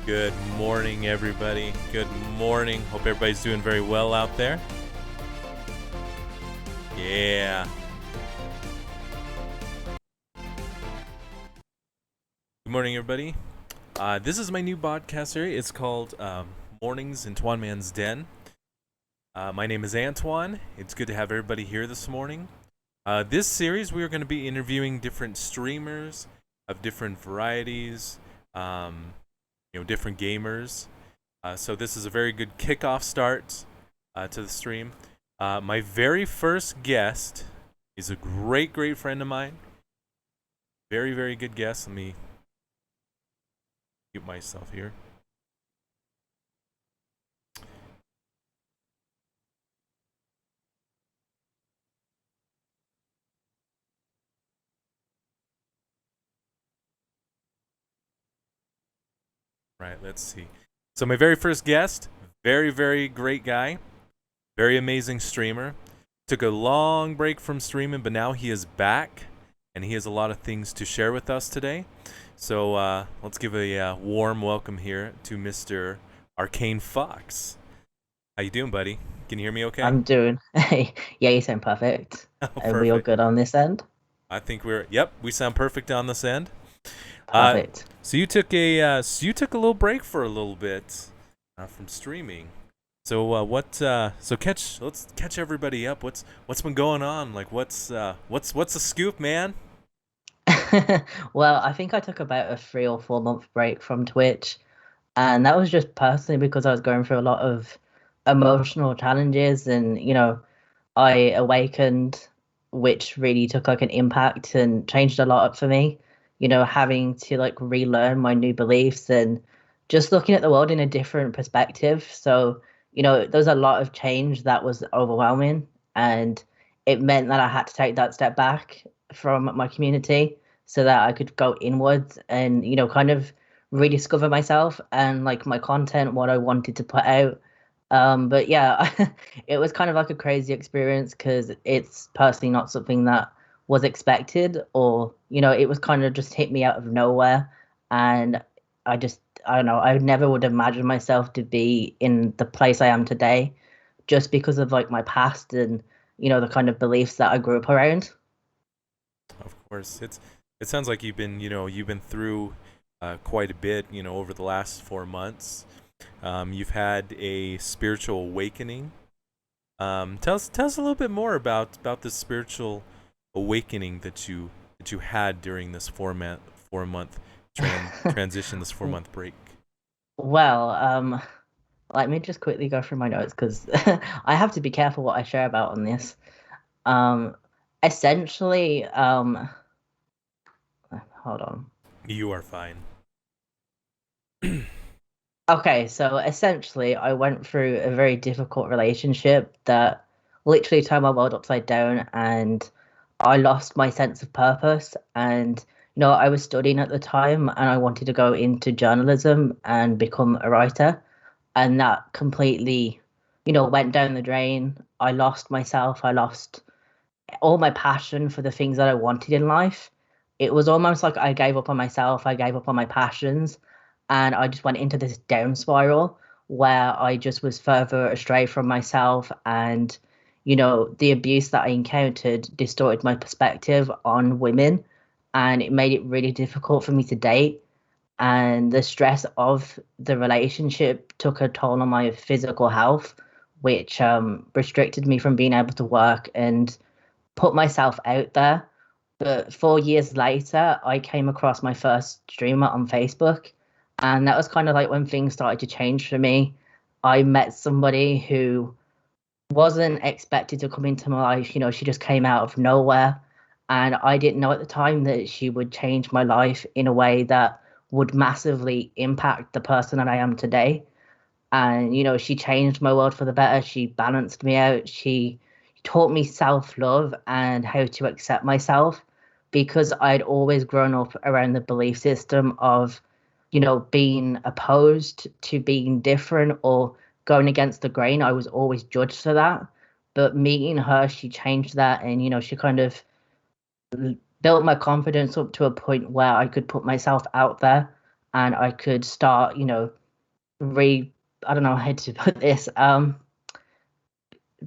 Good morning, everybody. Good morning. Hope everybody's doing very well out there. Yeah. Good morning, everybody. This is my new podcast series. It's called Mornings in Twanman's Den. My name is Antoine. It's good to have everybody here this morning. This series, we are going to be interviewing different streamers of different varieties, different gamers. So this is a very good kickoff start to the stream. My very first guest is a great, great friend of mine. Very, very good guest. Let me mute myself here. Right, let's see. So my very first guest, very, very great guy, very amazing streamer. Took a long break from streaming, but now he is back, and he has a lot of things to share with us today. So let's give a warm welcome here to Mr. Arcane Fox. How you doing, buddy? Can you hear me okay? I'm doing. Yeah, you sound perfect. Oh, Are we all perfect. good on this end? I think we sound perfect on this end. Perfect. So you took a little break for a little bit from streaming. So let's catch everybody up. What's been going on? Like what's the scoop, man? Well, I think I took about a 3 or 4 month break from Twitch, and that was just personally because I was going through a lot of emotional challenges, and I awakened, which really took like an impact and changed a lot up for me. Having to like relearn my new beliefs and just looking at the world in a different perspective. So, there's a lot of change that was overwhelming, and it meant that I had to take that step back from my community so that I could go inwards and, kind of rediscover myself and like my content, what I wanted to put out. But yeah, it was kind of like a crazy experience because it's personally not something that was expected, or it was kind of just hit me out of nowhere. And I don't know, I never would imagine myself to be in the place I am today just because of like my past and the kind of beliefs that I grew up around. Of course, it sounds like you've been through quite a bit, over the last 4 months. You've had a spiritual awakening. Tell us a little bit more about this spiritual awakening that you had during this 4-month transition, this 4-month break. Well, let me just quickly go through my notes because I have to be careful what I share about on this. Um, Essentially, hold on. You are fine. Okay, so essentially, I went through a very difficult relationship that literally turned my world upside down, and I lost my sense of purpose. And, I was studying at the time, and I wanted to go into journalism and become a writer. And that completely, went down the drain. I lost myself. I lost all my passion for the things that I wanted in life. It was almost like I gave up on myself, I gave up on my passions, and I just went into this down spiral where I just was further astray from myself. And, the abuse that I encountered distorted my perspective on women, and it made it really difficult for me to date. And the stress of the relationship took a toll on my physical health, which restricted me from being able to work and put myself out there. But 4 years later, I came across my first streamer on Facebook. And that was kind of like when things started to change for me. I met somebody who wasn't expected to come into my life. She just came out of nowhere. And I didn't know at the time that she would change my life in a way that would massively impact the person that I am today. And she changed my world for the better. She balanced me out. She taught me self-love and how to accept myself, because I'd always grown up around the belief system of being opposed to being different or going against the grain. I was always judged for that. But meeting her, she changed that, and she kind of built my confidence up to a point where I could put myself out there. and I could start, re I don't know how to put this,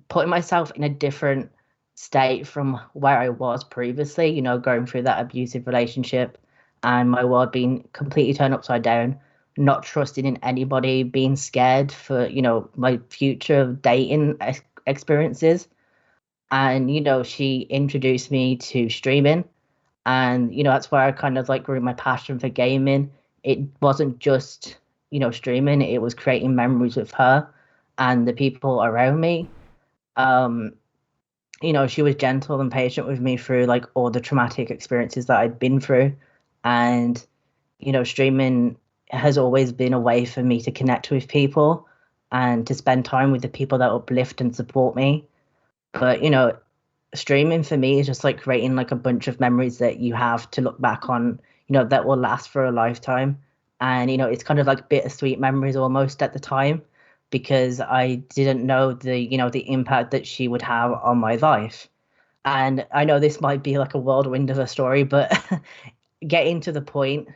putting myself in a different state from where I was previously, going through that abusive relationship and my world being completely turned upside down, not trusting in anybody, being scared for, my future dating experiences. And, she introduced me to streaming. And, that's where I kind of like grew my passion for gaming. It wasn't just, streaming, it was creating memories with her and the people around me. Um, she was gentle and patient with me through like all the traumatic experiences that I'd been through. And, streaming has always been a way for me to connect with people and to spend time with the people that uplift and support me. But, streaming for me is just like creating like a bunch of memories that you have to look back on, that will last for a lifetime. And, it's kind of like bittersweet memories almost at the time because I didn't know the impact that she would have on my life. And I know this might be like a whirlwind of a story, but getting to the point,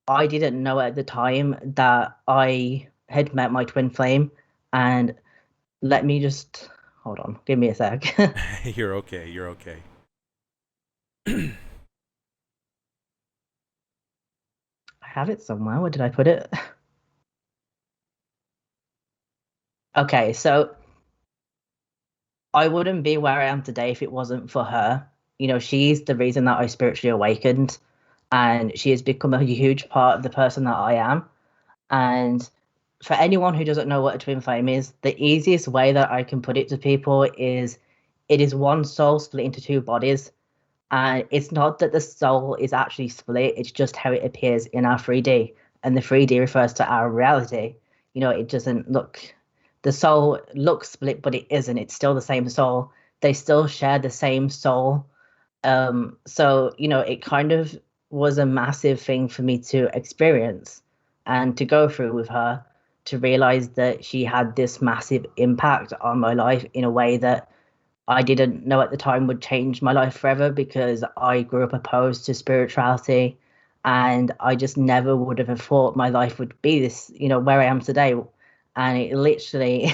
I didn't know at the time that I had met my twin flame. And let me just hold on, give me a sec. You're okay. You're okay. I have it somewhere. Where did I put it? Okay, so I wouldn't be where I am today if it wasn't for her. She's the reason that I spiritually awakened, and she has become a huge part of the person that I am. And for anyone who doesn't know what a twin flame is, the easiest way that I can put it to people is it is one soul split into two bodies. And it's not that the soul is actually split, it's just how it appears in our 3D. And the 3D refers to our reality. It doesn't look, the soul looks split, but it isn't. It's still the same soul. They still share the same soul. So, it kind of was a massive thing for me to experience and to go through with her to realize that she had this massive impact on my life in a way that I didn't know at the time would change my life forever because I grew up opposed to spirituality and I just never would have thought my life would be this, where I am today. And it literally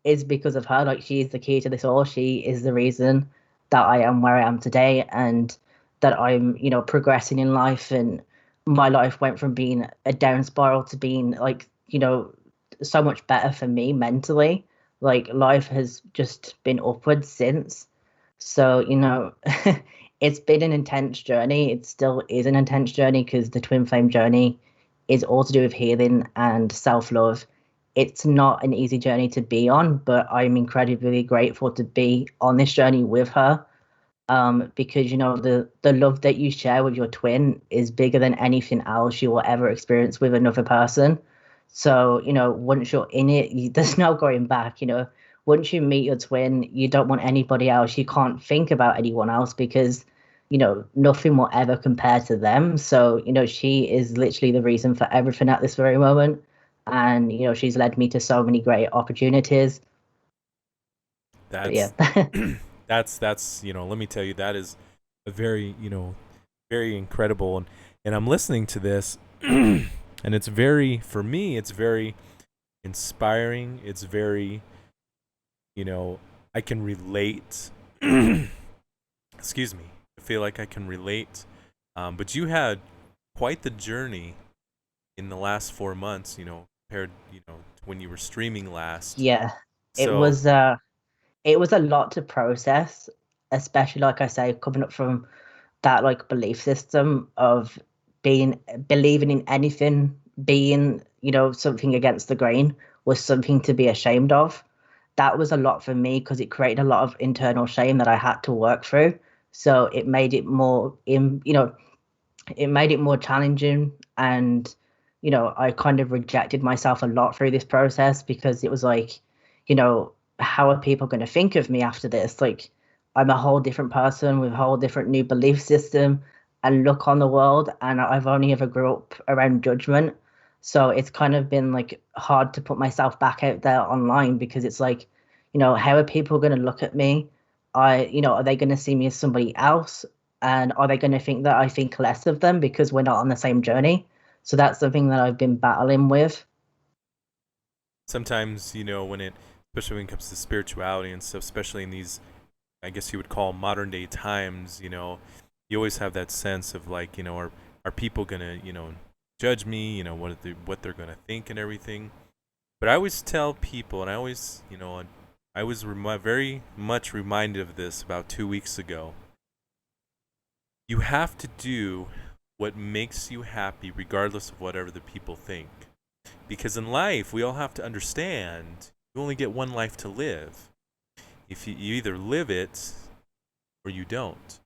is because of her. Like she's the key to this all. She is the reason that I am where I am today and that I'm, progressing in life. And my life went from being a down spiral to being like, so much better for me mentally. Like life has just been upwards since. So, it's been an intense journey. It still is an intense journey because the twin flame journey is all to do with healing and self-love. It's not an easy journey to be on, but I'm incredibly grateful to be on this journey with her. Because the love that you share with your twin is bigger than anything else you will ever experience with another person. So, once you're in it, there's no going back. Once you meet your twin, you don't want anybody else. You can't think about anyone else because, nothing will ever compare to them. So, she is literally the reason for everything at this very moment. And, she's led me to so many great opportunities. But That's yeah. that's let me tell you, that is a very very incredible, and I'm listening to this and it's very, for me it's very inspiring. It's very, I can relate. Excuse me. I feel like I can relate. But you had quite the journey in the last 4 months, compared, to when you were streaming last. Yeah. It So was it was a lot to process, especially like I say, coming up from that like belief system of being believing in anything, being, something against the grain was something to be ashamed of. That was a lot for me because it created a lot of internal shame that I had to work through. So it made it more it made it more challenging. And I kind of rejected myself a lot through this process because it was like, how are people going to think of me after this? Like I'm a whole different person with a whole different new belief system and look on the world, and I've only ever grew up around judgment. So it's kind of been like hard to put myself back out there online because it's like, how are people going to look at me? Are they going to see me as somebody else? And are they going to think that I think less of them because we're not on the same journey? So that's something that I've been battling with. Sometimes, when it, especially when it comes to spirituality and stuff, especially in these, I guess you would call modern day times, you always have that sense of like, are people gonna, judge me, what they're gonna think and everything. But I always tell people, and I was very much reminded of this about 2 weeks ago. You have to do what makes you happy, regardless of whatever the people think. Because in life, we all have to understand you only get one life to live. If you either live it or you don't.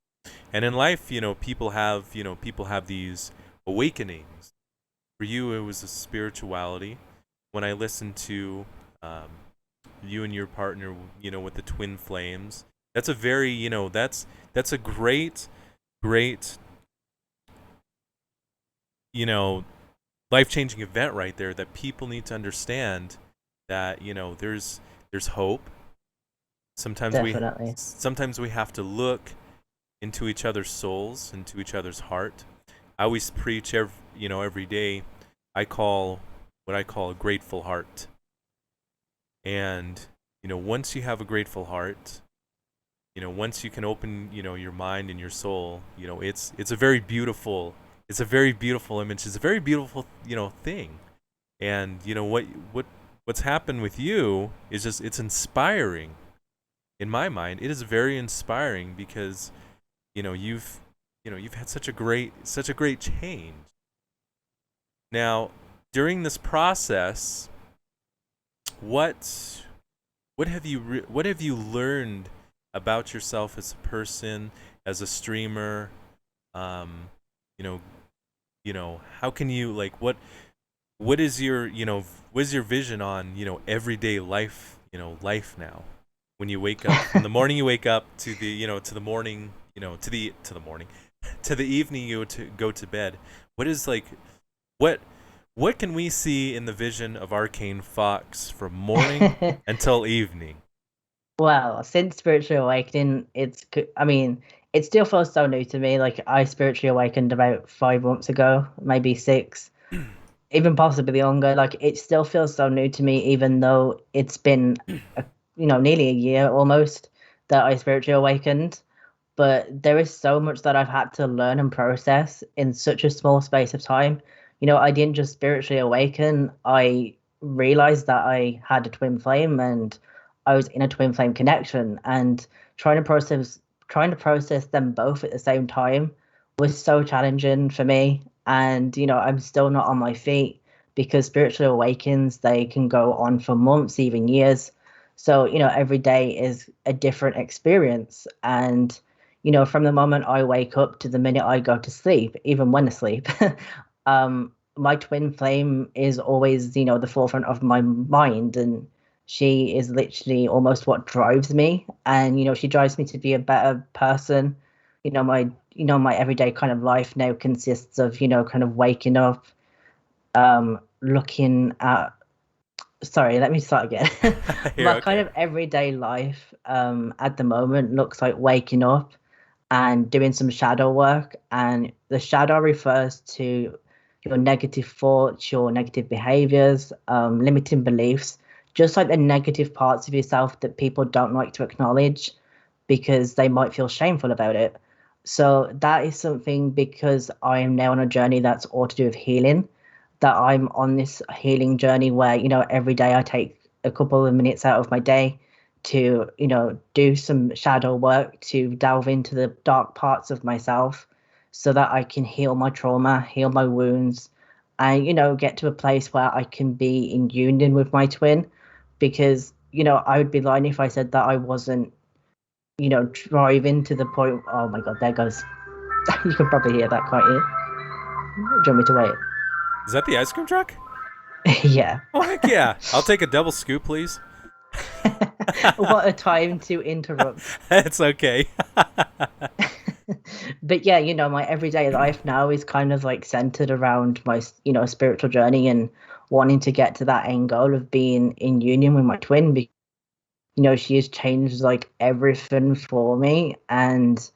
And in life, people have these awakenings. For you, it was a spirituality. When I listened to you and your partner, with the twin flames, that's a very, that's a great, great, you know, life-changing event right there that people need to understand that, there's hope. Sometimes we Definitely. sometimes we have to look into each other's souls, into each other's heart. I always preach every day. I call what I call a grateful heart. And once you have a grateful heart, once you can open, your mind and your soul, it's a very beautiful image. It's a very beautiful, thing. And what's happened with you is just it's inspiring. In my mind, it is very inspiring because you've had such a great change. Now, during this process, what what have you learned about yourself as a person, as a streamer? Um, you know, how can you like what is your what is your vision on everyday life, life now? When you wake up, from the morning you wake up to the to the morning, to the morning, to the evening you go to bed. What is like what what can we see in the vision of Arcane Fox from morning until evening? Well, since spiritual awakening, I mean, it still feels so new to me. Like I spiritually awakened about 5 months ago, maybe six, even possibly longer. Like it still feels so new to me, even though it's been, a, nearly a year almost that I spiritually awakened. But there is so much that I've had to learn and process in such a small space of time. I didn't just spiritually awaken. I realized that I had a twin flame and I was in a twin flame connection, and trying to process them both at the same time was so challenging for me. And I'm still not on my feet because spiritual awakens, they can go on for months, even years. So every day is a different experience. And from the moment I wake up to the minute I go to sleep, even when asleep, my twin flame is always, the forefront of my mind. And she is literally almost what drives me. And, she drives me to be a better person. My everyday kind of life now consists of, kind of waking up, looking at, sorry, let me start again. Here, My kind okay. of everyday life at the moment looks like waking up and doing some shadow work. And the shadow refers to your negative thoughts, your negative behaviors, limiting beliefs, just like the negative parts of yourself that people don't like to acknowledge because they might feel shameful about it. So that is something, because I am now on a journey that's all to do with healing, that I'm on this healing journey where, every day I take a couple of minutes out of my day to, do some shadow work, to delve into the dark parts of myself so that I can heal my trauma, heal my wounds, and, get to a place where I can be in union with my twin. Because, I would be lying if I said that I wasn't, driving to the point. Oh my God, there goes. You can probably hear that, can't you? Do you want me to Is that the ice cream truck? wait? Yeah. Oh heck yeah! I'll take a double scoop, please. What a time to interrupt. It's okay. But yeah, my everyday life now is kind of like centered around my, spiritual journey and wanting to get to that end goal of being in union with my twin. Because, she has changed like everything for me. And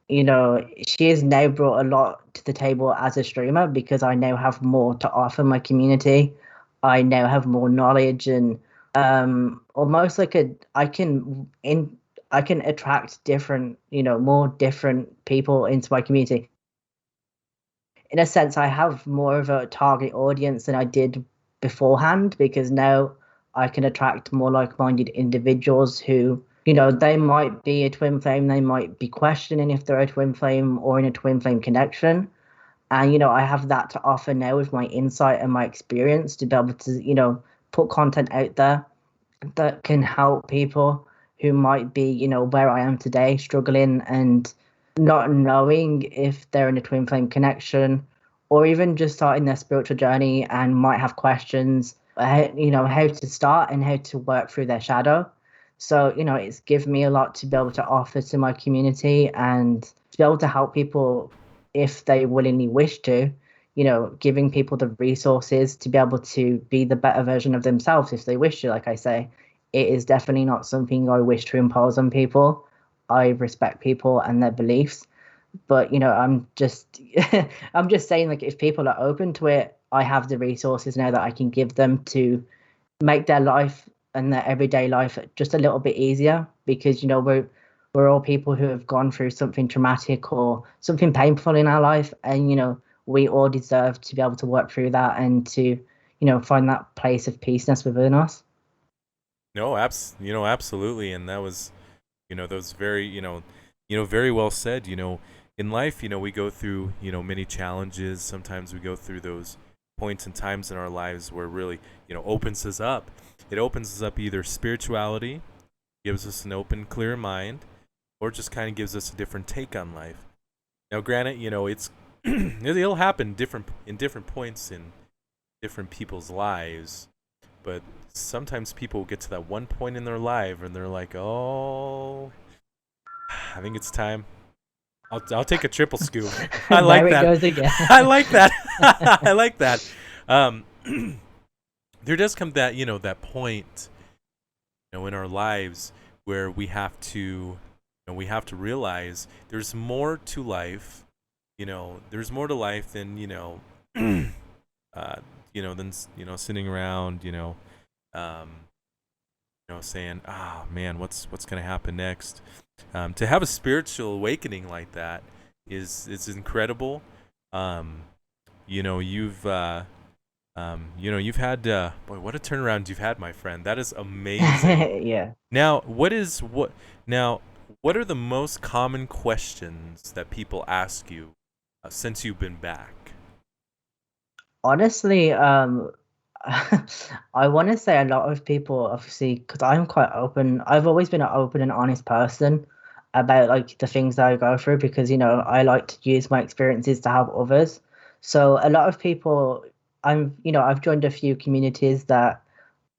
she has now brought a lot to the table as a streamer because I now have more to offer my community. I now have more knowledge and almost like a I can attract different, more different people into my community. In a sense, I have more of a target audience than I did beforehand because now I can attract more like-minded individuals who, they might be a twin flame, they might be questioning if they're a twin flame or in a twin flame connection. And, I have that to offer now with my insight and my experience to be able to, put content out there that can help people who might be, where I am today, struggling and not knowing if they're in a twin flame connection or even just starting their spiritual journey and might have questions, how to start and how to work through their shadow. So, it's given me a lot to be able to offer to my community and to be able to help people if they willingly wish to, giving people the resources to be able to be the better version of themselves if they wish to. Like I say, it is definitely not something I wish to impose on people. I respect people and their beliefs, but I'm just I'm just saying, like, if people are open to it, I have the resources now that I can give them to make their life and their everyday life just a little bit easier because we're all people who have gone through something traumatic or something painful in our life, and we all deserve to be able to work through that and to find that place of peaceness within us. No, absolutely, and that was very, very well said. In life, we go through, many challenges. Sometimes we go through those points and times in our lives where it really, opens us up. It opens us up either spirituality, gives us an open, clear mind, or just kind of gives us a different take on life. Now, granted, it's it'll happen in different points in different people's lives, but sometimes people get to that one point in their life and they're like, "Oh, I think it's time. I'll take a triple scoop." I like There it that. goes again. I like that. I like that. Um, there does come that that point, in our lives where we have to realize there's more to life. There's more to life than uh, than sitting around, um, saying, "Ah, man, what's gonna happen next?" To have a spiritual awakening like that is incredible. Um, you've had boy, what a turnaround you've had, my friend. That is amazing. Yeah. Now, what are the most common questions that people ask you since you've been back? Honestly, I want to say a lot of people, obviously, because I'm quite open. I've always been an open and honest person about like the things that I go through because I like to use my experiences to help others. So a lot of people, I've joined a few communities that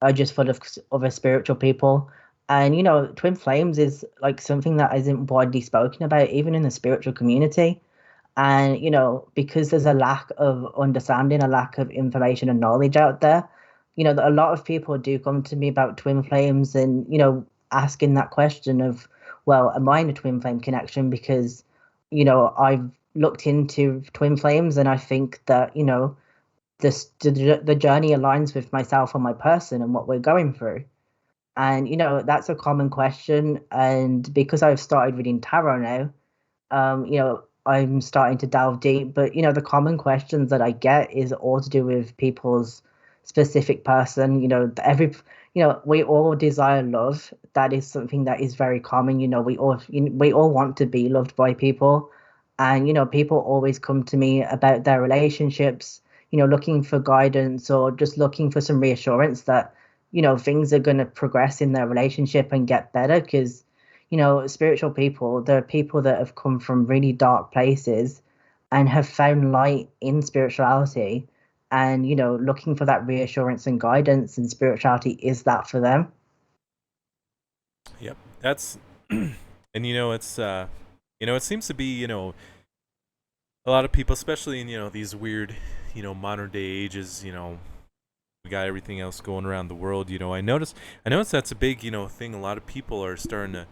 are just full of other spiritual people, and twin flames is like something that isn't widely spoken about even in the spiritual community. And because there's a lack of understanding, a lack of information and knowledge out there, a lot of people do come to me about twin flames and asking that question of, well, am I in a twin flame connection? Because I've looked into twin flames and I think that the journey aligns with myself and my person and what we're going through. And that's a common question, and because I've started reading tarot now, I'm starting to delve deep. But the common questions that I get is all to do with people's specific person. We all desire love. That is something that is very common. We all want to be loved by people, and people always come to me about their relationships. Looking for guidance or just looking for some reassurance that things are going to progress in their relationship and get better because spiritual people, they're people that have come from really dark places and have found light in spirituality, and looking for that reassurance and guidance, and spirituality is that for them. Yep, that's and it's it seems to be a lot of people, especially in these weird modern day ages. We got everything else going around the world. I notice that's a big thing. A lot of people are starting to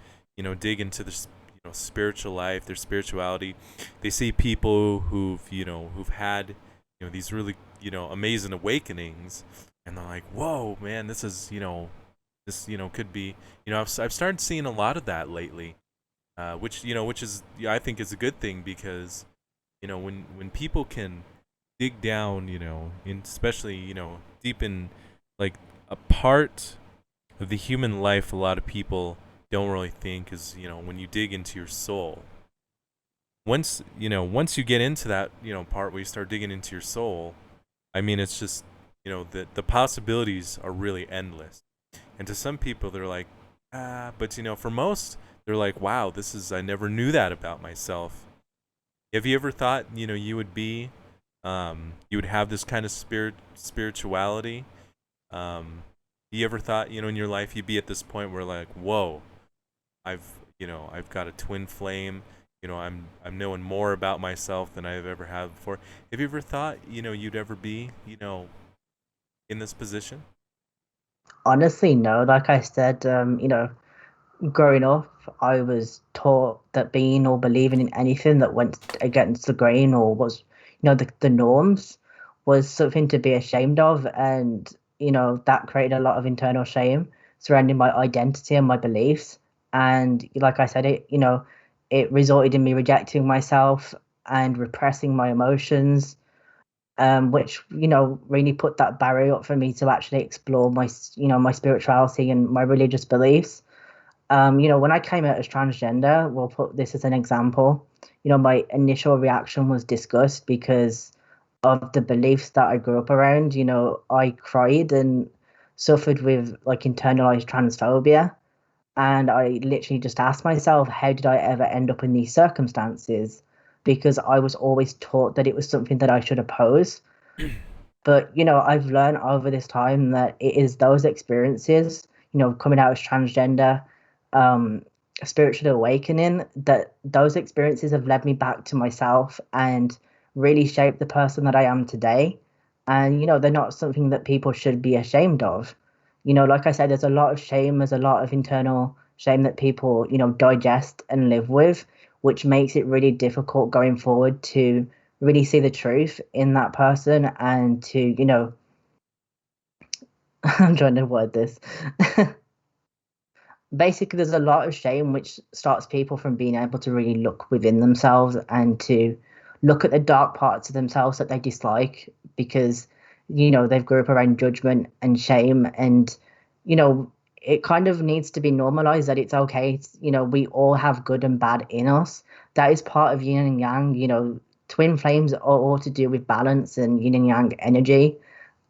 dig into this spiritual life, their spirituality. They see people who've had these really amazing awakenings, and they're like, whoa, man, this is this could be I've started seeing a lot of that lately, which is I think is a good thing, because when people can dig down, in especially deep in, like, a part of the human life a lot of people don't really think is when you dig into your soul. Once you get into that part where you start digging into your soul, I mean, it's just the possibilities are really endless. And to some people they're like, but for most they're like, wow, this is, I never knew that about myself. Have you ever thought you would have this kind of spirituality? You ever thought in your life you'd be at this point where, like, whoa, I've I've got a twin flame. I'm knowing more about myself than I've ever had before. Have you ever thought you'd ever be in this position? Honestly, no. Like I said, growing up, I was taught that being or believing in anything that went against the grain or was, the norms was something to be ashamed of. And, that created a lot of internal shame surrounding my identity and my beliefs. And like I said, it resulted in me rejecting myself and repressing my emotions, which, really put that barrier up for me to actually explore my spirituality and my religious beliefs. When I came out as transgender, we'll put this as an example. My initial reaction was disgust because of the beliefs that I grew up around. I cried and suffered with like internalized transphobia. And I literally just asked myself, how did I ever end up in these circumstances? Because I was always taught that it was something that I should oppose. But, I've learned over this time that it is those experiences, coming out as transgender, um, spiritual awakening, that those experiences have led me back to myself and really shaped the person that I am today. And, they're not something that people should be ashamed of. Like I said, there's a lot of shame, there's a lot of internal shame that people, digest and live with, which makes it really difficult going forward to really see the truth in that person and to, I'm trying to word this. Basically, there's a lot of shame which stops people from being able to really look within themselves and to look at the dark parts of themselves that they dislike, because they've grew up around judgment and shame. And you know it kind of needs to be normalized that it's okay. We all have good and bad in us. That is part of yin and yang. Twin flames are all to do with balance and yin and yang energy.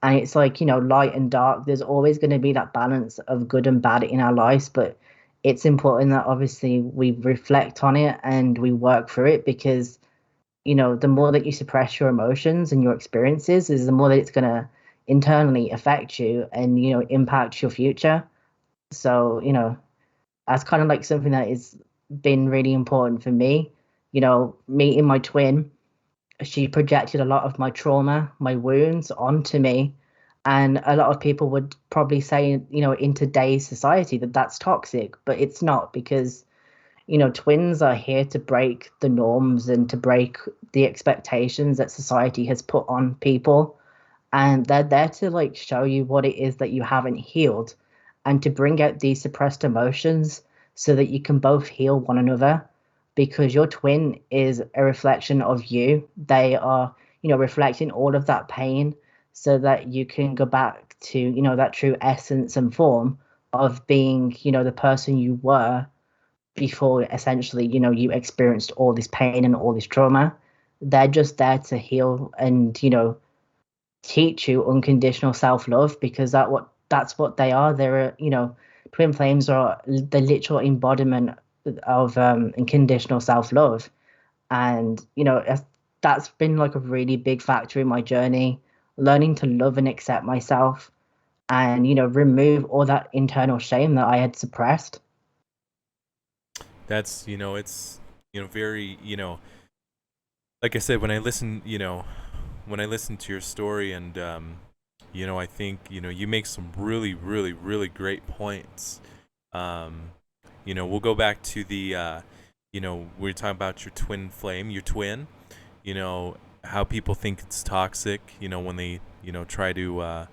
And it's like, light and dark, there's always going to be that balance of good and bad in our lives. But it's important that obviously we reflect on it and we work through it, because the more that you suppress your emotions and your experiences is the more that it's going to internally affect you and impact your future. So that's kind of like something that has been really important for me. Meeting my twin, she projected a lot of my trauma, my wounds onto me. And a lot of people would probably say, in today's society, that that's toxic, but it's not, because, twins are here to break the norms and to break the expectations that society has put on people. And they're there to like show you what it is that you haven't healed and to bring out these suppressed emotions so that you can both heal one another, because your twin is a reflection of you. They are, reflecting all of that pain so that you can go back to, that true essence and form of being, the person you were before essentially, you experienced all this pain and all this trauma. They're just there to heal and, teach you unconditional self-love, because that's what they are. They're twin flames are the literal embodiment of unconditional self-love. And that's been like a really big factor in my journey, learning to love and accept myself and remove all that internal shame that I had suppressed. That's it's very like I said, when I listen to your story, and I think you make some really really really great points. We'll go back to the we're talking about your twin flame, your twin, how people think it's toxic, when they, try to,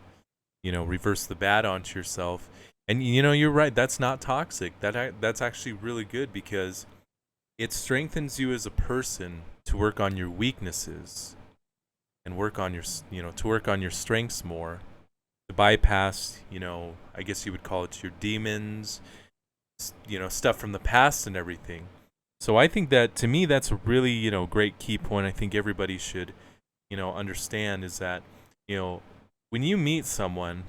reverse the bad onto yourself. And, you're right. That's not toxic. That's actually really good because it strengthens you as a person to work on your weaknesses and work on to work on your strengths more, to bypass, I guess you would call it your demons, stuff from the past and everything. So I think that, to me, that's a really, great key point. I think everybody should, understand is that, when you meet someone,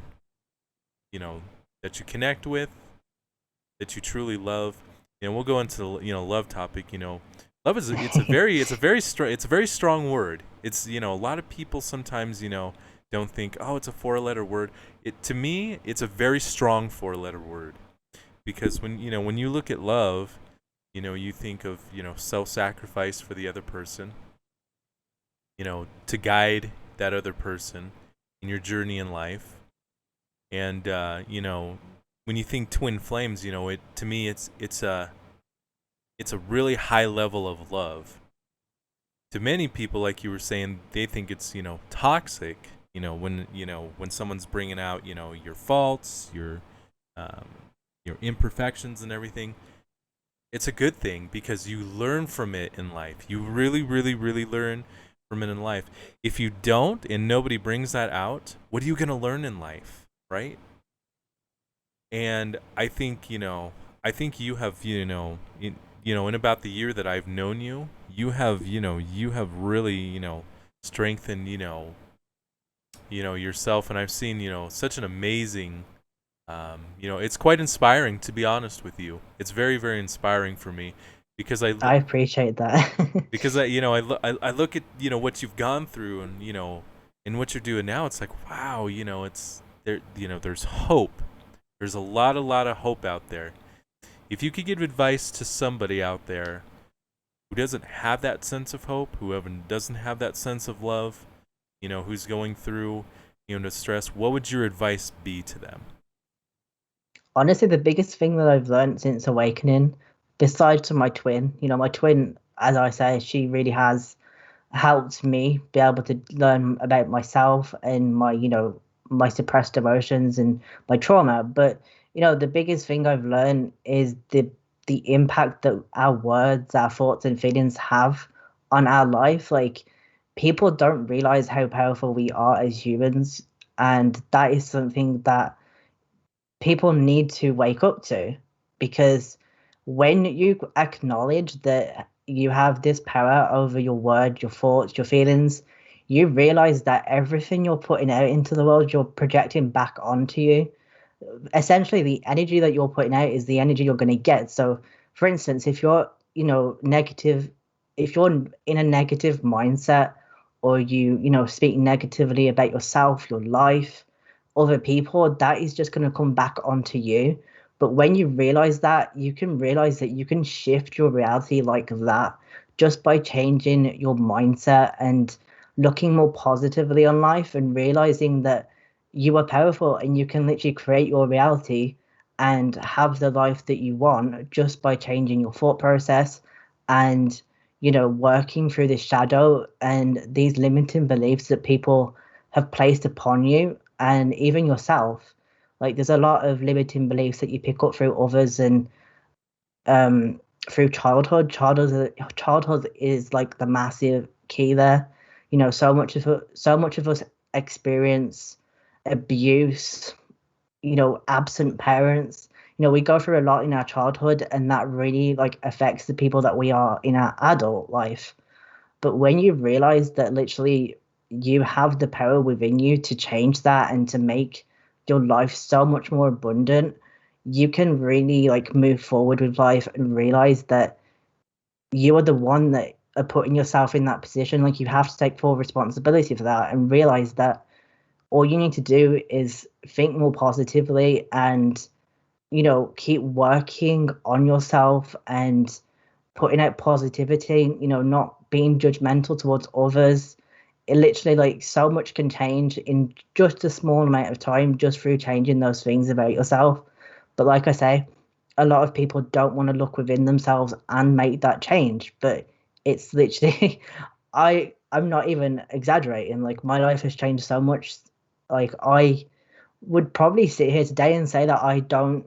that you connect with, that you truly love, we'll go into the, love topic. Love is it's a very strong word. It's, a lot of people sometimes, don't think, oh, it's a four-letter word. To me, it's a very strong four-letter word, because when you look at love, you think of, self-sacrifice for the other person, to guide that other person in your journey in life. And when you think twin flames, it to me it's a really high level of love. To many people, like you were saying, they think it's, toxic, when someone's bringing out, your faults, um, your imperfections and everything. It's a good thing because you learn from it in life. You really, really, really learn from it in life. If you don't and nobody brings that out, what are you going to learn in life, right? And I think you have, in about the year that I've known you, you have really, strengthened, yourself. And I've seen, such an amazing, it's quite inspiring, to be honest with you. It's very, very inspiring for me because I appreciate that. I look at, what you've gone through, and what you're doing now. It's like, wow, it's there, there's hope. There's a lot of hope out there. If you could give advice to somebody out there who doesn't have that sense of hope, doesn't have that sense of love, who's going through, stress, what would your advice be to them? Honestly, the biggest thing that I've learned since awakening, besides to my twin, my twin, as I say, she really has helped me be able to learn about myself and my, my suppressed emotions and my trauma. But, the biggest thing I've learned is the impact that our words, our thoughts and feelings have on our life. Like, people don't realize how powerful we are as humans. And that is something that people need to wake up to, because when you acknowledge that you have this power over your words, your thoughts, your feelings, you realize that everything you're putting out into the world, you're projecting back onto you. Essentially, the energy that you're putting out is the energy you're going to get. So, for instance, if you're, negative, if you're in a negative mindset, or you speak negatively about yourself, your life, other people, that is just going to come back onto you. But when you realize that, you can realize that you can shift your reality like that just by changing your mindset and looking more positively on life and realizing that you are powerful and you can literally create your reality and have the life that you want just by changing your thought process and working through the shadow and these limiting beliefs that people have placed upon you and even yourself. Like, there's a lot of limiting beliefs that you pick up through others and through childhood. Childhood is like the massive key there. So much of us experience abuse, absent parents. We go through a lot in our childhood, and that really like affects the people that we are in our adult life. But when you realize that literally you have the power within you to change that and to make your life so much more abundant, you can really like move forward with life and realize that you are the one that are putting yourself in that position. Like, you have to take full responsibility for that and realize that all you need to do is think more positively and keep working on yourself and putting out positivity, not being judgmental towards others. It literally, like, so much can change in just a small amount of time just through changing those things about yourself. But like I say, a lot of people don't want to look within themselves and make that change. But it's literally, I'm not even exaggerating. Like my life has changed so much. Like I would probably sit here today and say that I don't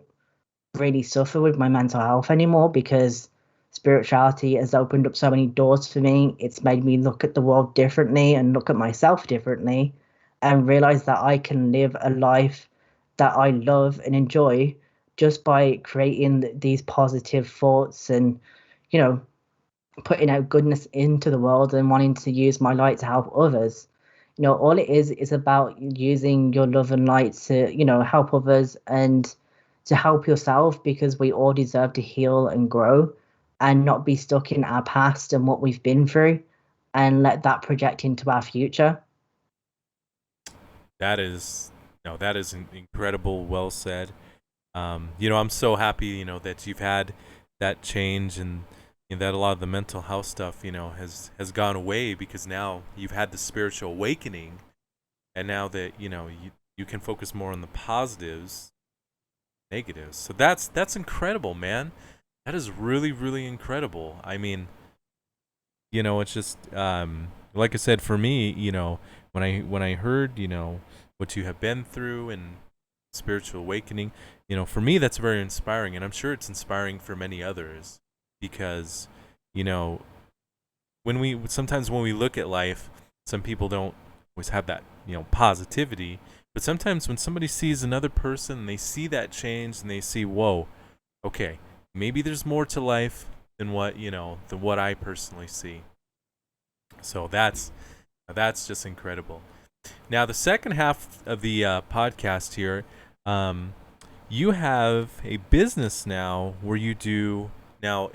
really suffer with my mental health anymore because spirituality has opened up so many doors for me. It's made me look at the world differently and look at myself differently and realize that I can live a life that I love and enjoy just by creating these positive thoughts and, you know, putting out goodness into the world and wanting to use my light to help others. All it is about using your love and light to, help others and to help yourself because we all deserve to heal and grow and not be stuck in our past and what we've been through and let that project into our future. That is, no, that is incredible. Well said. I'm so happy, that you've had that change and that a lot of the mental health stuff, has gone away because now you've had the spiritual awakening, and now that you can focus more on the positives, negatives. So that's incredible, man. That is really really incredible. I mean, it's just like I said, for me, when I heard what you have been through and spiritual awakening, for me that's very inspiring, and I'm sure it's inspiring for many others because you know when we look at life, some people don't always have that positivity, but sometimes when somebody sees another person and they see that change and they see, whoa, okay, maybe there's more to life than what I personally see. So that's just incredible. Now the second half of the podcast here, um, you have a business now where you do now.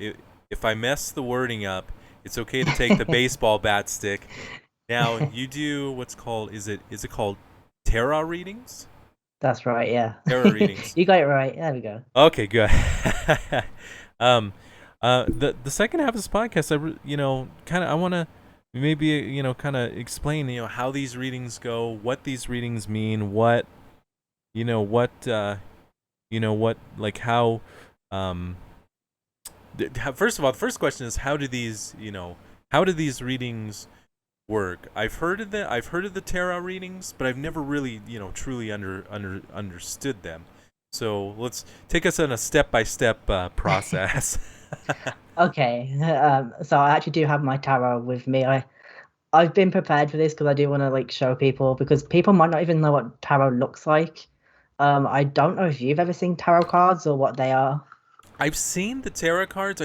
If I mess the wording up, it's okay to take the baseball bat stick. Now you do what's called, is it called tarot readings? That's right, yeah. Tarot readings. You got it right. There we go. Okay, good. um, the second half of this podcast, kind of, I want to maybe kind of explain how these readings go, what these readings mean, what you know what what, like, how um first of all, the first question is, how do these readings work? I've heard of the tarot readings, but I've never really truly understood them. So let's take us on a step by step process. Okay, so I actually do have my tarot with me. I've been prepared for this because I do want to like show people because people might not even know what tarot looks like. I don't know if you've ever seen tarot cards or what they are. I've seen the tarot cards.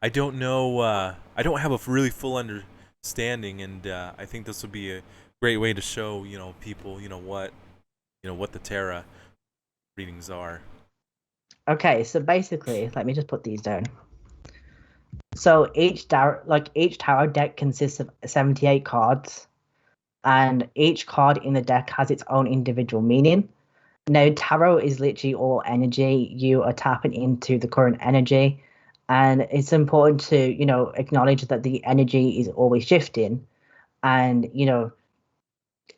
I don't know. I don't have a really full understanding, and I think this would be a great way to show people what the tarot readings are. Okay, so basically, let me just put these down. So each tarot deck consists of 78 cards, and each card in the deck has its own individual meaning. Now, tarot is literally all energy. You are tapping into the current energy, and it's important to acknowledge that the energy is always shifting, and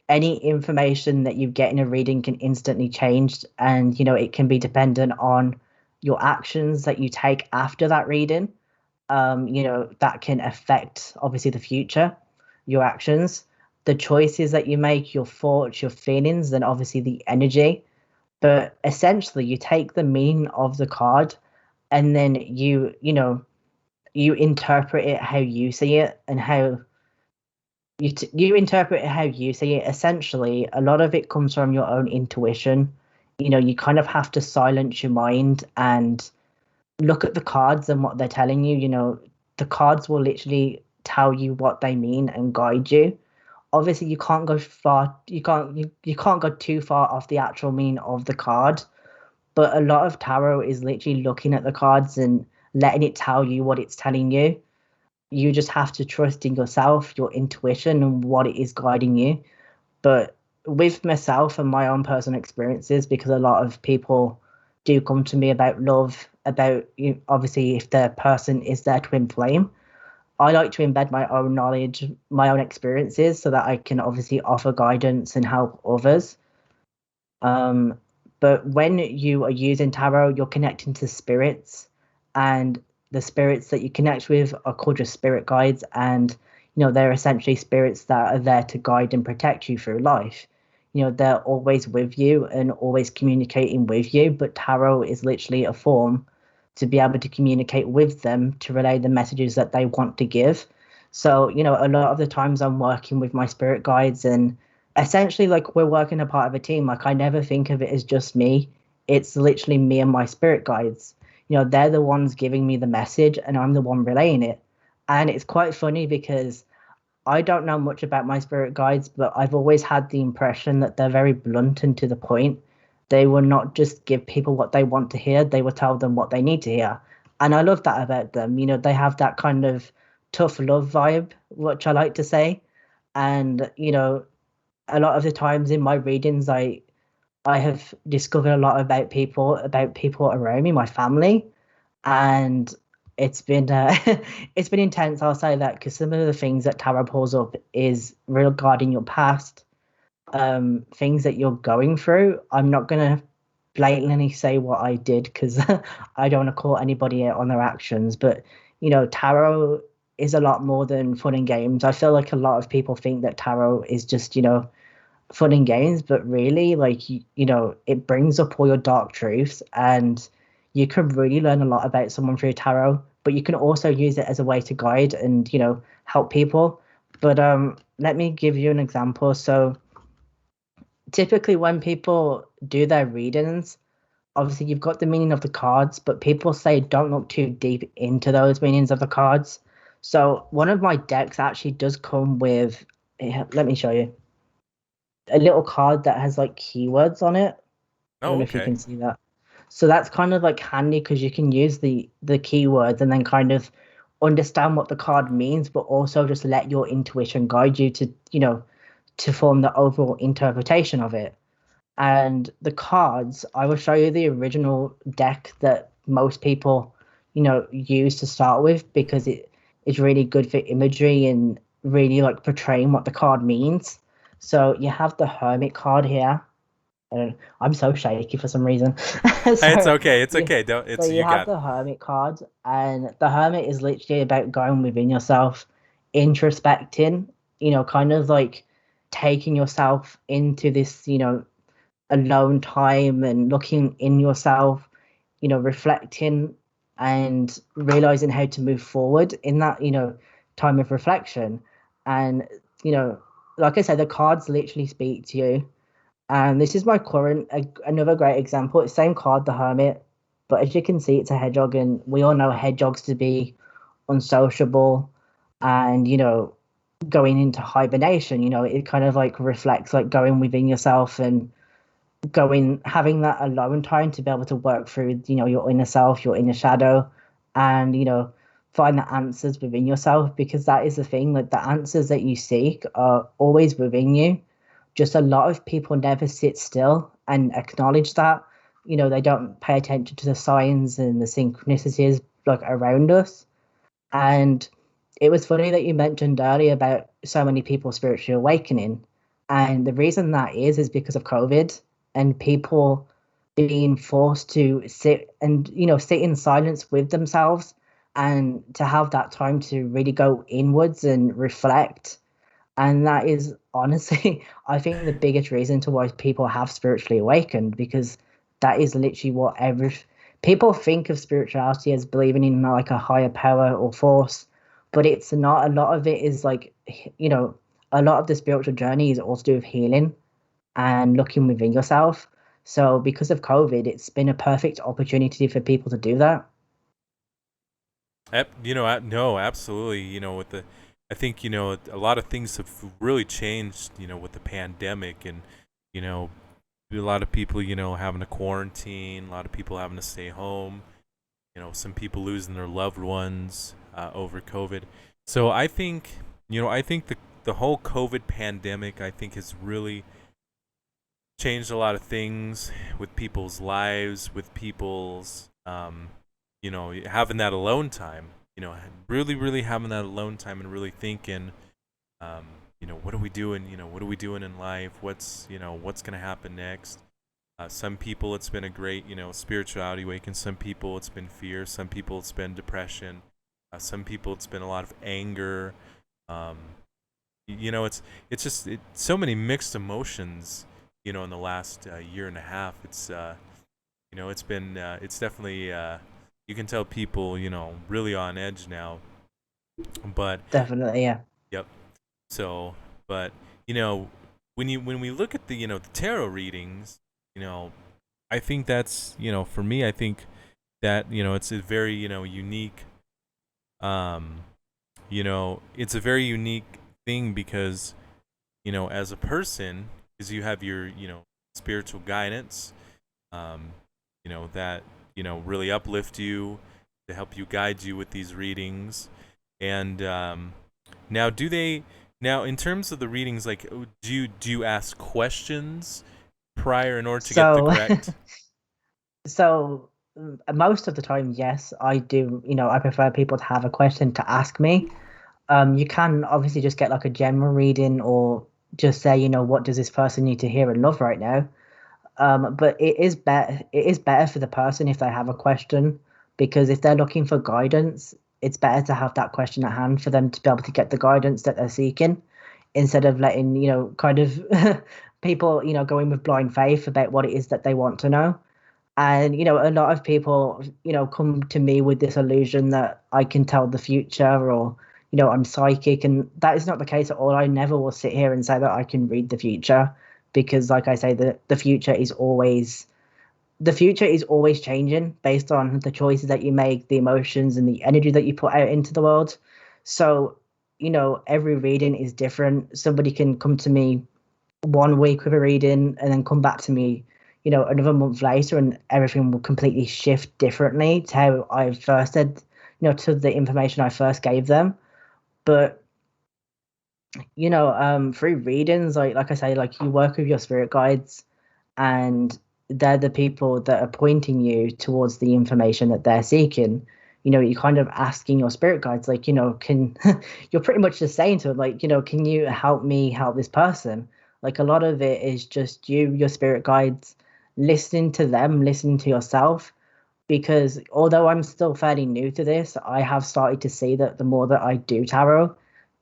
any information that you get in a reading can instantly change, and it can be dependent on your actions that you take after that reading. That can affect obviously the future, your actions, the choices that you make, your thoughts, your feelings, and obviously the energy. But essentially, you take the meaning of the card, and then you interpret it how you see it, and how you interpret it how you see it. Essentially, a lot of it comes from your own intuition. You kind of have to silence your mind and look at the cards and what they're telling you. The cards will literally tell you what they mean and guide you. Obviously, you can't go far. You can't go too far off the actual meaning of the card. But a lot of tarot is literally looking at the cards and letting it tell you what it's telling you. You just have to trust in yourself, your intuition, and what it is guiding you. But with myself and my own personal experiences, because a lot of people do come to me about love, about obviously if the person is their twin flame, I like to embed my own knowledge, my own experiences, so that I can obviously offer guidance and help others. Um, But when you are using tarot, you're connecting to spirits, and the spirits that you connect with are called your spirit guides, and they're essentially spirits that are there to guide and protect you through life. They're always with you and always communicating with you, but tarot is literally a form to be able to communicate with them to relay the messages that they want to give. So, a lot of the times I'm working with my spirit guides, and essentially like we're working a part of a team. Like I never think of it as just me. It's literally me and my spirit guides. They're the ones giving me the message and I'm the one relaying it. And it's quite funny because I don't know much about my spirit guides, but I've always had the impression that they're very blunt and to the point. They will not just give people what they want to hear, they will tell them what they need to hear. And I love that about them. They have that kind of tough love vibe, which I like to say. And, a lot of the times in my readings, I have discovered a lot about people around me, my family, and it's been it's been intense. I'll say that because some of the things that tarot pulls up is regarding your past, things that you're going through. I'm not gonna blatantly say what I did because I don't want to call anybody out on their actions, but tarot is a lot more than fun and games. I feel like a lot of people think that tarot is just fun and games, but really, like it brings up all your dark truths, and you can really learn a lot about someone through tarot. But you can also use it as a way to guide and help people. But let me give you an example. So typically, when people do their readings, obviously you've got the meaning of the cards, but people say don't look too deep into those meanings of the cards. So one of my decks actually does come with. Let me show you a little card that has like keywords on it. I don't Oh, know if you okay. can see that. So that's kind of like handy because you can use the keywords and then kind of understand what the card means, but also just let your intuition guide you to, to form the overall interpretation of it. And the cards, I will show you the original deck that most people, use to start with because it is really good for imagery and really like portraying what the card means. So you have the Hermit card here. I'm so shaky for some reason. It's so okay. It's you, okay. Don't. so It's you you have got it. the Hermit card, and the Hermit is literally about going within yourself, introspecting. Kind of like taking yourself into this, alone time and looking in yourself, reflecting and realizing how to move forward in that, time of reflection. And, you know, like I said, the cards literally speak to you. And this is my current, another great example. It's the same card, the Hermit, but as you can see, it's a hedgehog, and we all know hedgehogs to be unsociable and, going into hibernation. It kind of like reflects like going within yourself and having that alone time to be able to work through your inner self, your inner shadow, and find the answers within yourself, because that is the thing, like the answers that you seek are always within you. Just a lot of people never sit still and acknowledge that. They don't pay attention to the signs and the synchronicities like around us. And it was funny that you mentioned earlier about so many people spiritually awakening. And the reason that is because of COVID and people being forced to sit and, sit in silence with themselves and to have that time to really go inwards and reflect. And that is honestly, I think, the biggest reason to why people have spiritually awakened, because that is literally what people think of spirituality as believing in like a higher power or force, but it's not. A lot of it is like, you know, a lot of the spiritual journey is also to do with healing and looking within yourself. So because of COVID, it's been a perfect opportunity for people to do that. No, absolutely. With the, I think a lot of things have really changed. With the pandemic, and you know, a lot of people having to quarantine, a lot of people having to stay home. Some people losing their loved ones over COVID. So I think the whole COVID pandemic, I think, has really changed a lot of things with people's lives, with people's having that alone time. Really, really having that alone time and really thinking, what are we doing? What are we doing in life? What's gonna happen next? Some people it's been a great, spirituality awakening. Some people it's been fear. Some people it's been depression. Some people it's been a lot of anger. Um, it's just so many mixed emotions. In the last year and a half, it's been it's definitely you can tell people really on edge now. But Definitely, yeah. yep. So, but you know, when we look at the tarot readings, you know, I think that's for me, I think that it's a very unique, um, it's a very unique thing because as a person, is you have your spiritual guidance, um, that really uplift you to help you guide you with these readings, and now do they now in terms of the readings, like do you ask questions prior in order to get the So, correct? so most of the time, yes, I do. I prefer people to have a question to ask me. You can obviously just get like a general reading or just say, what does this person need to hear and love right now? But it is better for the person if they have a question, because if they're looking for guidance, it's better to have that question at hand for them to be able to get the guidance that they're seeking, instead of letting, kind of people, go in with blind faith about what it is that they want to know. And, a lot of people, come to me with this illusion that I can tell the future, or, I'm psychic. And that is not the case at all. I never will sit here and say that I can read the future, because, like I say, the future is always changing based on the choices that you make, the emotions and the energy that you put out into the world. So, every reading is different. Somebody can come to me one week with a reading and then come back to me, another month later, and everything will completely shift differently to how I first said, to the information I first gave them. But through readings, like I say, like, you work with your spirit guides, and they're the people that are pointing you towards the information that they're seeking. You're kind of asking your spirit guides, like, can you're pretty much just saying to them, like, can you help me help this person? Like, a lot of it is just your spirit guides, listening to them, listening to yourself. Because although I'm still fairly new to this, I have started to see that the more that I do tarot,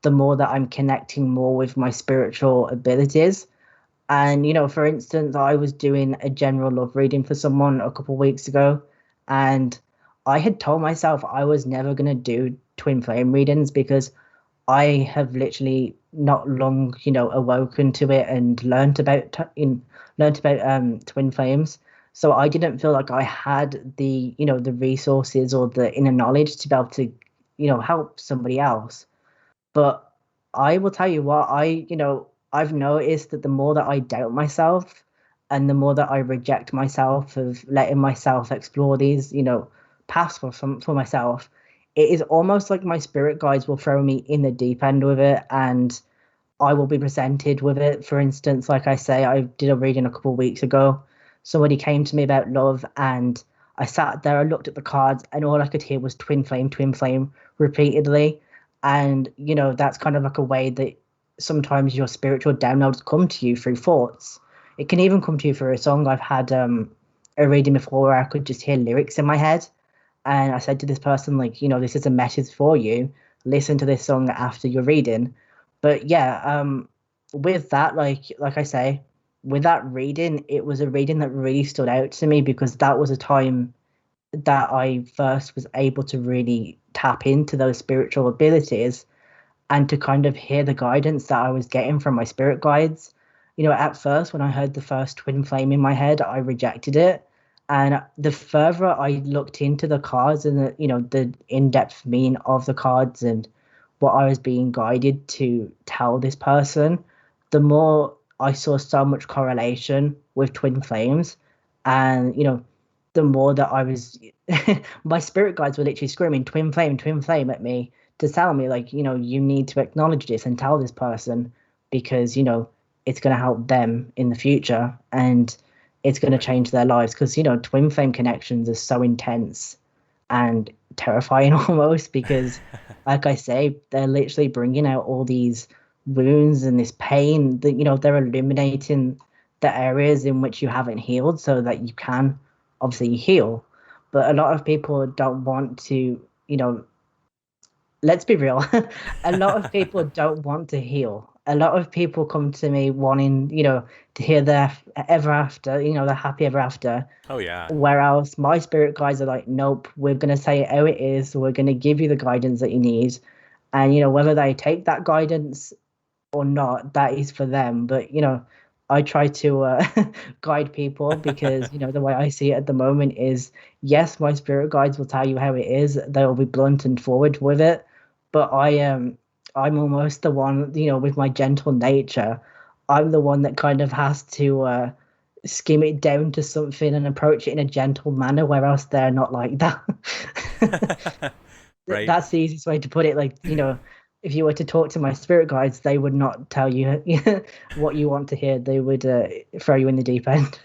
the more that I'm connecting more with my spiritual abilities. And, for instance, I was doing a general love reading for someone a couple of weeks ago, and I had told myself I was never going to do twin flame readings, because I have literally not long, awoken to it and learned about twin flames. So I didn't feel like I had the resources or the inner knowledge to be able to, help somebody else. But I will tell you what, I've noticed that the more that I doubt myself, and the more that I reject myself of letting myself explore these, paths for myself, it is almost like my spirit guides will throw me in the deep end with it, and I will be presented with it. For instance, like I say, I did a reading a couple of weeks ago. Somebody came to me about love, and I sat there, I looked at the cards, and all I could hear was twin flame repeatedly. And, that's kind of like a way that sometimes your spiritual downloads come to you through thoughts. It can even come to you through a song. I've had a reading before where I could just hear lyrics in my head. And I said to this person, like, this is a message for you. Listen to this song after your reading. But yeah, with that, like I say, with that reading, it was a reading that really stood out to me, because that was a time that I first was able to really tap into those spiritual abilities, and to kind of hear the guidance that I was getting from my spirit guides. At first, when I heard the first twin flame in my head, I rejected it. And the further I looked into the cards, and the in-depth meaning of the cards and what I was being guided to tell this person, the more I saw so much correlation with twin flames. And the more that I was my spirit guides were literally screaming twin flame at me, to tell me, like, you need to acknowledge this and tell this person, because it's going to help them in the future, and it's going to Right. change their lives, because twin flame connections are so intense and terrifying almost, because, like I say, they're literally bringing out all these wounds and this pain that, they're illuminating the areas in which you haven't healed so that you can obviously heal. But a lot of people don't want to, let's be real. A lot of people don't want to heal. A lot of people come to me wanting, to hear their ever after, the happy ever after. Oh yeah. Whereas my spirit guides are like, nope, we're going to say it how it is. We're going to give you the guidance that you need. And, whether they take that guidance or not, that is for them. But, I try to guide people because, the way I see it at the moment is, yes, my spirit guides will tell you how it is. They'll be blunt and forward with it. But I'm almost the one, with my gentle nature. I'm the one that kind of has to skim it down to something and approach it in a gentle manner, where else they're not like that. Right. That's the easiest way to put it. Like, if you were to talk to my spirit guides, they would not tell you what you want to hear. They would throw you in the deep end.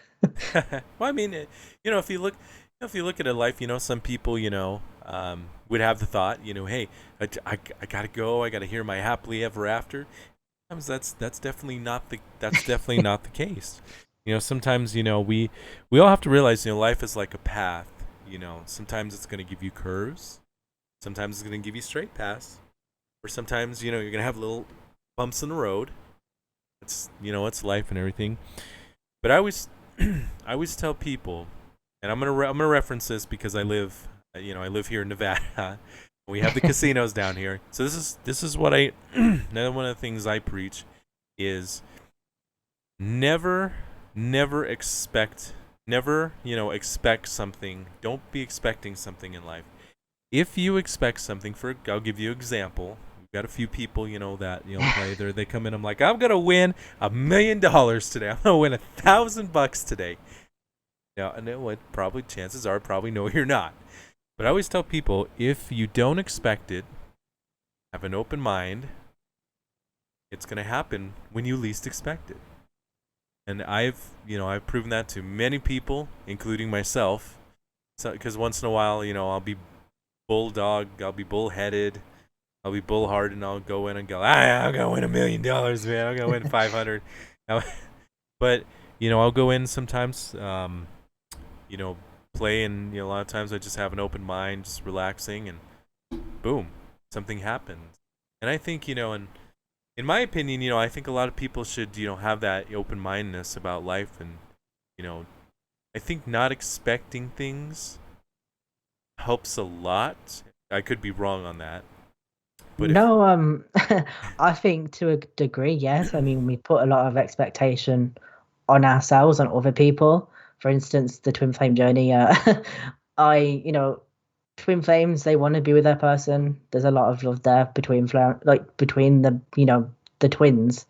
Well, I mean, if you look at a life, some people, would have the thought, hey, I gotta go. I gotta hear my happily ever after. Sometimes that's definitely not the case. Sometimes we all have to realize, life is like a path. Sometimes it's gonna give you curves. Sometimes it's gonna give you straight paths. Or sometimes you're gonna have little bumps in the road. It's life and everything. But I always tell people, and I'm gonna reference this because I live here in Nevada. We have the casinos down here, so this is what another one of the things I preach is never expect something. Don't be expecting something in life. If you expect something, I'll give you an example. We've got a few people, that play there. They come in. I'm like, I'm gonna win $1 million today. I'm gonna win $1,000 today. And then what? Probably chances are, no, you're not. But I always tell people, if you don't expect it, have an open mind. It's gonna happen when you least expect it. And I've proven that to many people, including myself. Because once in a while, I'll be bulldog, I'll be bullheaded, I'll be bullhard, and I'll go in and go, I'm gonna win $1 million, man. I'm gonna win 500. But I'll go in sometimes, play, and a lot of times I just have an open mind, just relaxing, and boom, something happens. And I think in my opinion, I think a lot of people should have that open mindedness about life, and I think not expecting things helps a lot. I could be wrong on that. But No, I think to a degree, yes. I mean, we put a lot of expectation on ourselves and other people. For instance, the twin flame journey. Twin flames, they want to be with their person. There's a lot of love there between the twins,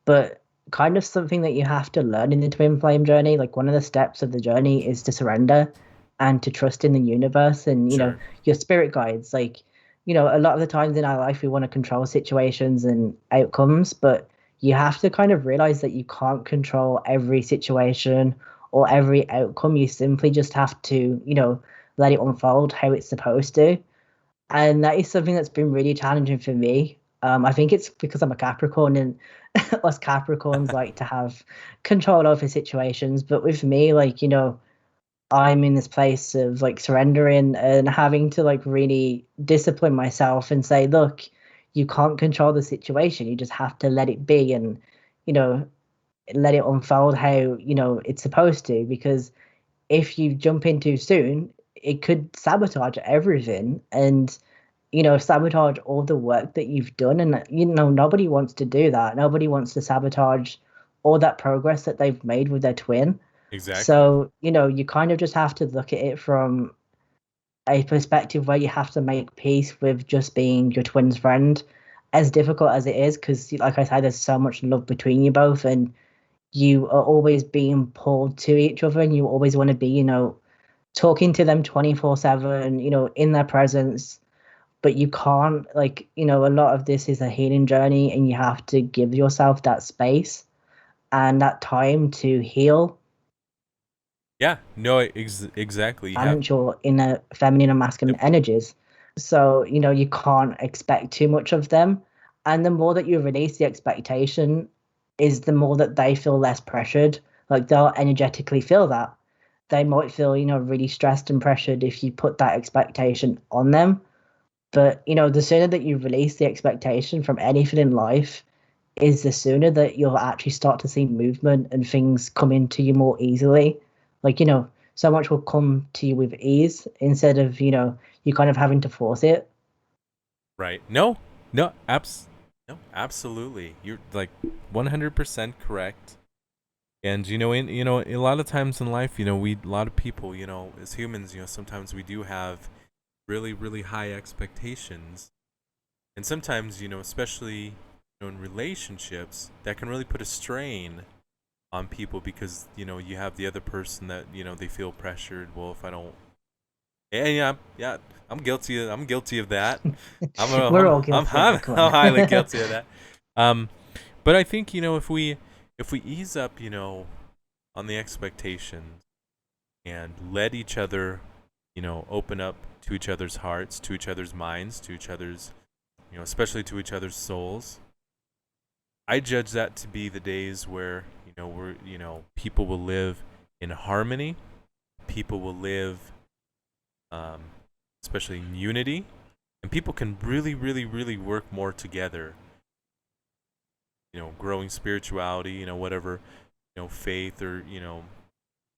but kind of something that you have to learn in the twin flame journey. Like, one of the steps of the journey is to surrender and to trust in the universe and sure. your spirit guides. Like, a lot of the times in our life we want to control situations and outcomes, but you have to kind of realize that you can't control every situation or every outcome. You simply just have to let it unfold how it's supposed to. And that is something that's been really challenging for me. I think it's because I'm a Capricorn, and us Capricorns like to have control over situations. But with me, like, I'm in this place of like surrendering and having to like really discipline myself and say, look, you can't control the situation. You just have to let it be and, you know, let it unfold how, it's supposed to. Because if you jump in too soon, it could sabotage everything and, sabotage all the work that you've done. And, nobody wants to do that. Nobody wants to sabotage all that progress that they've made with their twin. Exactly. So, you kind of just have to look at it from a perspective where you have to make peace with just being your twin's friend, as difficult as it is, because, like I said, there's so much love between you both, and you are always being pulled to each other, and you always want to be, talking to them 24/7, in their presence. But you can't, like, a lot of this is a healing journey, and you have to give yourself that space and that time to heal. Yeah. No. Exactly. You have. Balance your inner feminine and masculine Yep. energies. So, you can't expect too much of them. And the more that you release the expectation is the more that they feel less pressured. Like they'll energetically feel that. They might feel, really stressed and pressured if you put that expectation on them. But, the sooner that you release the expectation from anything in life is the sooner that you'll actually start to see movement and things come into you more easily. Like, so much will come to you with ease instead of, you kind of having to force it. Right. No. No. No. Absolutely. You're like 100% correct. And a lot of times in life, a lot of people, as humans, sometimes we do have really, really high expectations, and sometimes, especially in relationships, that can really put a strain on people because you have the other person that they feel pressured. Well, if I don't, yeah, I'm guilty of that. I'm a, We're all I'm guilty of I'm, it. Come I'm highly on. guilty of that. Um, but I think if we ease up, on the expectations and let each other, open up to each other's hearts, to each other's minds, to each other's, especially to each other's souls. I judge that to be the days where, people will live in harmony, people will live, um, especially in unity, and people can really, really, really work more together. Growing spirituality, whatever, faith or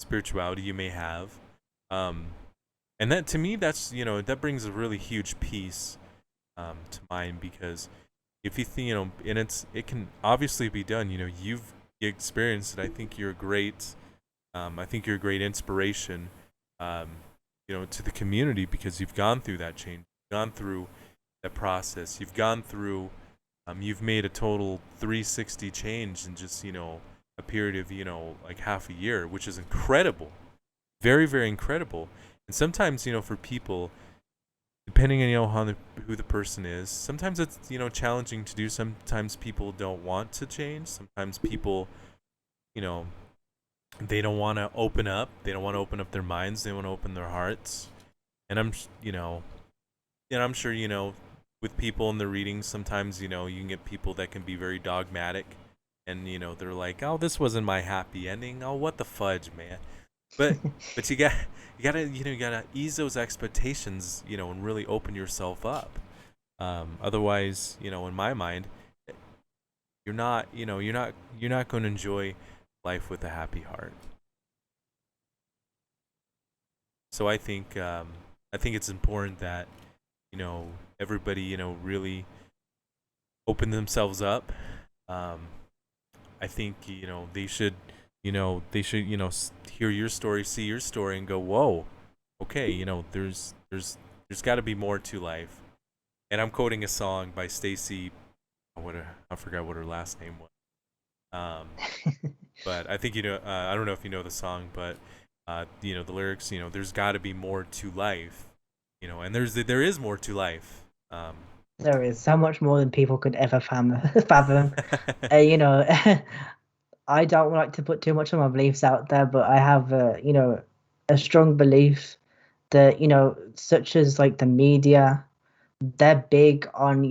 spirituality you may have. Um, and that to me, that brings a really huge peace to mind because if you think and it can obviously be done. You've experienced it. I think you're a great inspiration, um, to the community because you've gone through that change, gone through that process, you've made a total 360 change in just a period of like half a year, which is incredible, very, very incredible. And sometimes for people, depending on who the person is, sometimes it's challenging to do. Sometimes people don't want to change. Sometimes people you know they don't want to open up. They don't want to open up their minds. They want to open their hearts. And I'm sure with people in the readings, sometimes you can get people that can be very dogmatic, and they're like, oh, this wasn't my happy ending. Oh, what the fudge, man. But you gotta ease those expectations, and really open yourself up. Otherwise, in my mind, you're not going to enjoy life with a happy heart. So I think it's important that everybody really open themselves up. Um, I think they should hear your story, see your story, and go, whoa, okay, there's got to be more to life. And I'm quoting a song by Stacy. I forgot what her last name was. Um, but I think I don't know if you know the song, but the lyrics. There's got to be more to life. And there is more to life. There is so much more than people could ever fathom. You know, I don't like to put too much of my beliefs out there, but I have, a strong belief that, such as like the media, they're big on,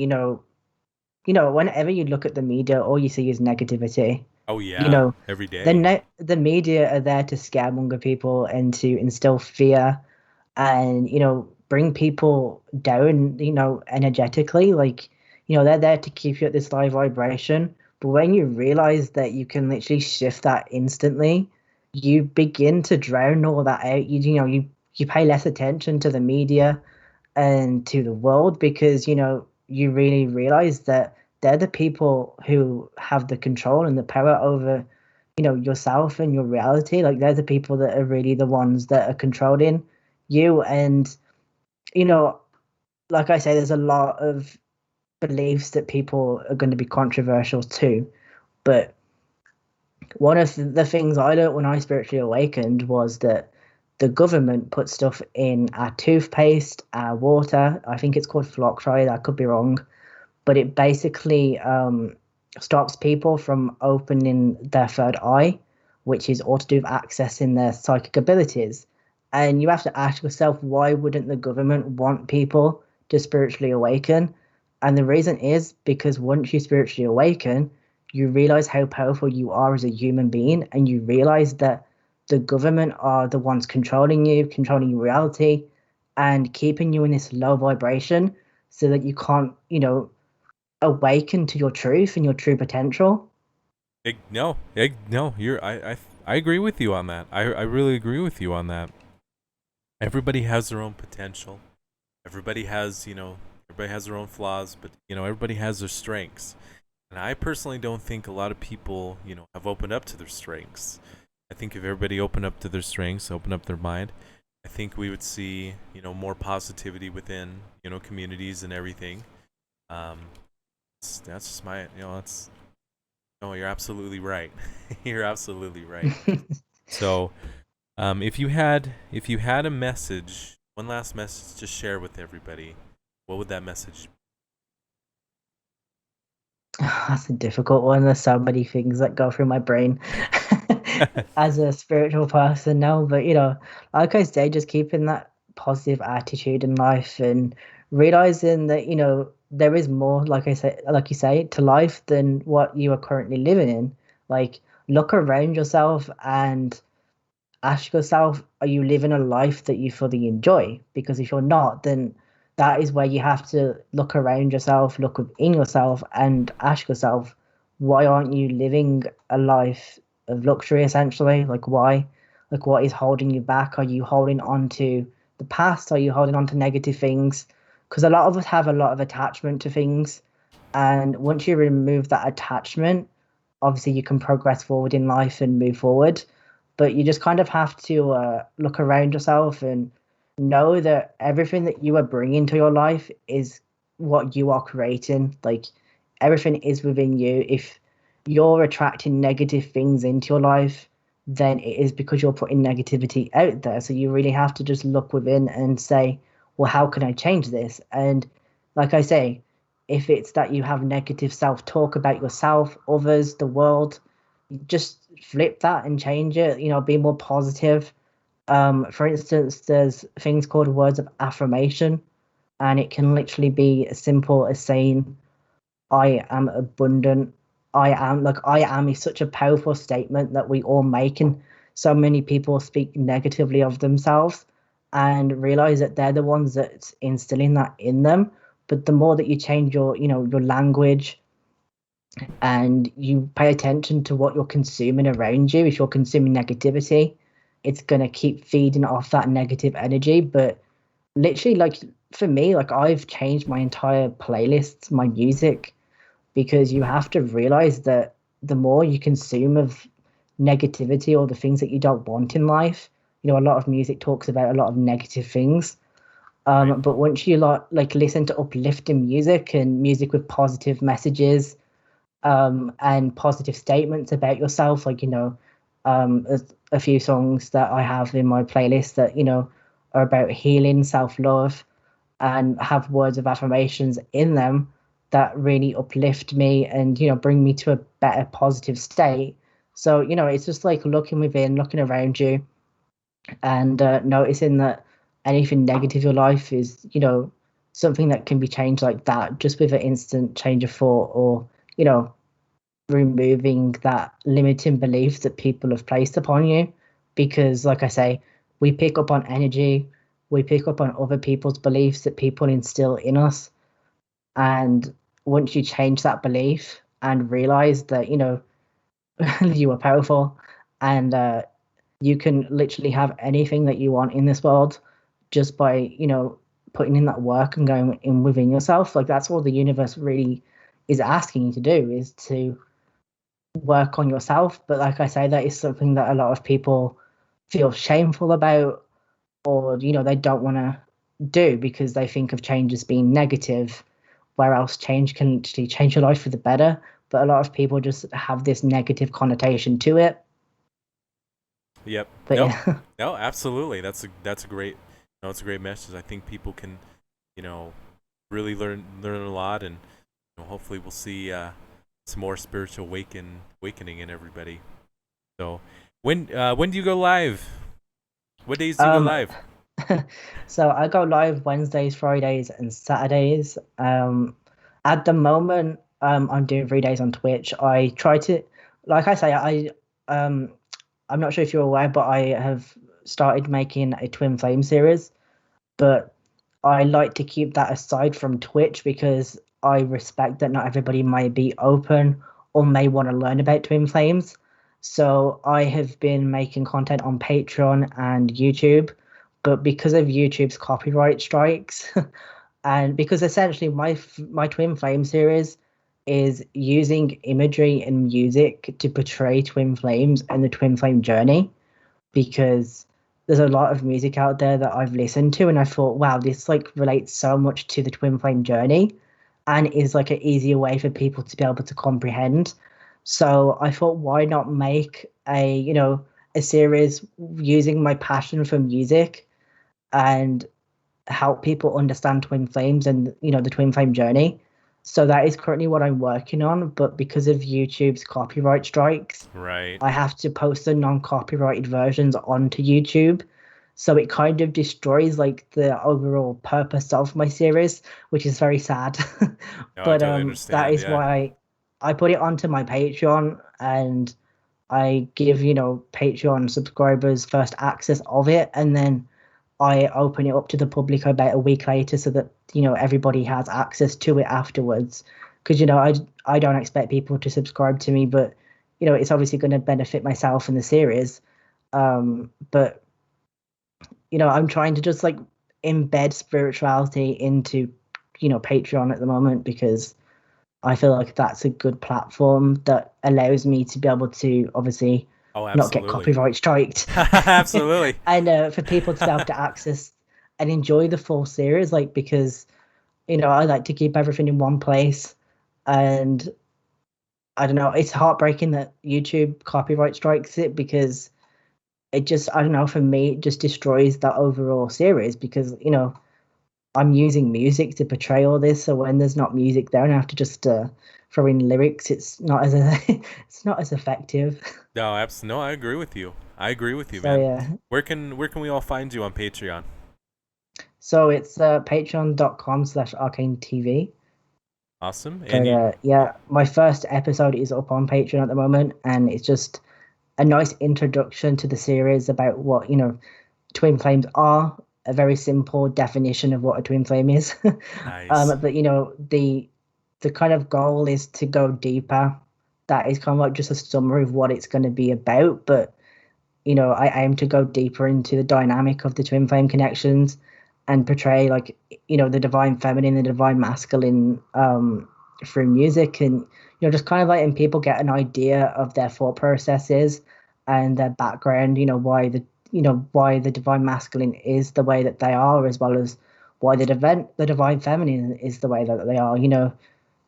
whenever you look at the media, all you see is negativity. Oh You yeah, know, every the day. the media are there to scaremonger people and to instill fear and bring people down, energetically. Like, they're there to keep you at this high vibration. But when you realize that you can literally shift that instantly, you begin to drown all that out. You pay less attention to the media and to the world because you really realize that they're the people who have the control and the power over yourself and your reality. Like they're the people that are really the ones that are controlling you. And you know like I say, there's a lot of beliefs that people are going to be controversial too, but one of the things I learned when I spiritually awakened was that the government put stuff in our toothpaste, our water. I think it's called fluoride. I could be wrong, but it basically stops people from opening their third eye, which is all to do with accessing their psychic abilities. And you have to ask yourself, why wouldn't the government want people to spiritually awaken? And the reason is because once you spiritually awaken, you realize how powerful you are as a human being, and you realize that the government are the ones controlling you, controlling your reality, and keeping you in this low vibration so that you can't, awaken to your truth and your true potential. No, I agree with you on that. I really agree with you on that. Everybody has their own potential. Everybody has, everybody has their own flaws, but everybody has their strengths. And I personally don't think a lot of people, have opened up to their strengths. I think if everybody opened up to their strengths, opened up their mind, I think we would see, more positivity within, communities and everything. Um, that's just my, that's no, you're absolutely right. You're absolutely right. So, if you had a message, one last message to share with everybody, what would that message That's a difficult one. There's so many things that go through my brain be? as a spiritual person now. But like I say, just keeping that positive attitude in life and realizing that, there is more, like you say, to life than what you are currently living in. Like, look around yourself and ask yourself, are you living a life that you fully enjoy? Because if you're not, then that is where you have to look around yourself, look within yourself, and ask yourself, why aren't you living a life of luxury essentially? Like, why? Like, what is holding you back? Are you holding on to the past? Are you holding on to negative things? Because a lot of us have a lot of attachment to things. And once you remove that attachment, obviously you can progress forward in life and move forward, but you just kind of have to look around yourself and know that everything that you are bringing to your life is what you are creating. Like, everything is within you. If you're attracting negative things into your life, then it is because you're putting negativity out there. So you really have to just look within and say, well, how can I change this? And like I say, if it's that you have negative self-talk about yourself, others, the world, just flip that and change it. Be more positive. For instance, there's things called words of affirmation, and it can literally be as simple as saying, I am abundant. I am is such a powerful statement that we all make, and so many people speak negatively of themselves and realize that they're the ones that's instilling that in them. But the more that you change your language, and you pay attention to what you're consuming around you. If you're consuming negativity, it's going to keep feeding off that negative energy. But literally, like, for me, like, I've changed my entire playlists, my music, because you have to realize that the more you consume of negativity or the things that you don't want in life, a lot of music talks about a lot of negative things. Right. But once you like listen to uplifting music and music with positive messages, and positive statements about yourself. Like, a few songs that I have in my playlist that, are about healing, self love, and have words of affirmations in them that really uplift me and, bring me to a better positive state. So, it's just like looking within, looking around you, and noticing that anything negative in your life is, something that can be changed like that, just with an instant change of thought, or, removing that limiting belief that people have placed upon you. Because, like I say, we pick up on energy, we pick up on other people's beliefs that people instill in us. And once you change that belief and realize that, you are powerful, and you can literally have anything that you want in this world just by, putting in that work and going in within yourself. Like, that's all the universe really is asking you to do, is to work on yourself. But like I say, that is something that a lot of people feel shameful about, or they don't want to do because they think of change as being negative, where else change can actually change your life for the better. But a lot of people just have this negative connotation to it. Yep. But No. yeah. No. Absolutely. That's a great. No, it's a great message. I think people can, you know, really learn a lot, and hopefully we'll see some more spiritual awakening in everybody. So, when do you go live? What days do you go um live? so I go live Wednesdays, Fridays, and Saturdays. At the moment, I'm doing 3 days on Twitch. I try to, like I say, um I'm not sure if you're aware, but I have started making a Twin Flame series, but I like to keep that aside from Twitch because I respect that not everybody may be open or may want to learn about Twin Flames. So I have been making content on Patreon and YouTube, but because of YouTube's copyright strikes, and because essentially my Twin Flame series is using imagery and music to portray Twin Flames and the Twin Flame journey, because there's a lot of music out there that I've listened to and I thought, wow, this like relates so much to the Twin Flame journey and is like an easier way for people to be able to comprehend. So I thought, why not make a series using my passion for music and help people understand Twin Flames and the Twin Flame journey. So that is currently what I'm working on, but because of YouTube's copyright strikes, Right. I have to post the non-copyrighted versions onto YouTube. So it kind of destroys like the overall purpose of my series, which is very sad. No, I But totally that understand. is Yeah. why I put it onto my Patreon and I give, Patreon subscribers first access of it, and then I open it up to the public about a week later so that, everybody has access to it afterwards. Because, I don't expect people to subscribe to me, but, it's obviously going to benefit myself in the series. But, I'm trying to just like embed spirituality into, Patreon at the moment because I feel like that's a good platform that allows me to be able to obviously Oh, not get absolutely. copyright striked Absolutely. and for people to be able to access and enjoy the full series, like because I like to keep everything in one place, and I don't know, it's heartbreaking that YouTube copyright strikes it because it just, I don't know, for me it just destroys that overall series because I'm using music to portray all this, so when there's not music there and I have to just throw in lyrics, it's not as it's not as effective. No, no, I agree with you. I agree with you, So man. yeah, Where can we all find you on Patreon? so it's patreon.com/arcane TV. Awesome. And But you yeah, my first episode is up on Patreon at the moment, and it's just a nice introduction to the series about what twin flames are. A very simple definition of what a twin flame is. nice. But the kind of goal is to go deeper. That is kind of like just a summary of what it's going to be about. But I aim to go deeper into the dynamic of the twin flame connections and portray like the divine feminine, the divine masculine through music, and just kind of letting people get an idea of their thought processes and their background. Why the divine masculine is the way that they are, as well as why the divine feminine is the way that they are.